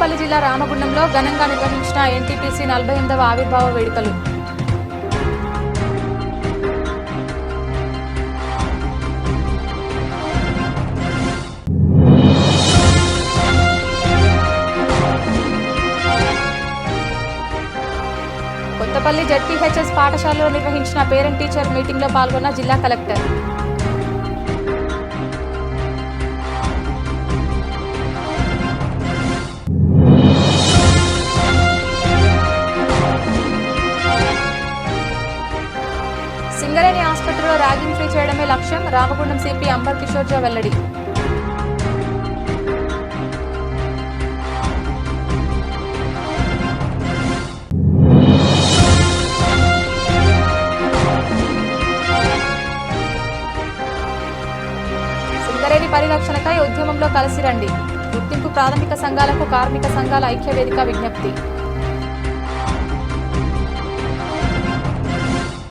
కొత్తపల్లి జిల్లా రామగుండంలో ఘనంగా నిర్వహించిన ఎన్టీపీసీ 48వ ఆవిర్భావ వేడుకలు. కొత్తపల్లి జెడ్పీహెచ్ఎస్ పాఠశాలలో నిర్వహించిన పేరెంట్ టీచర్ మీటింగ్లో పాల్గొన్న జిల్లా కలెక్టర్. సింగరేణి ఆసుపత్రిలో ర్యాగింగ్ ఫ్రీ చేయడమే లక్ష్యం, రామగుండం సిపి అంబర్ కిషోర్జా వెల్లడి. సింగరేణి పరిరక్షణకై ఉద్యమంలో కలిసి రండి, గుర్తింపు ప్రాథమిక సంఘాలకు కార్మిక సంఘాల ఐక్య వేదిక విజ్ఞప్తి.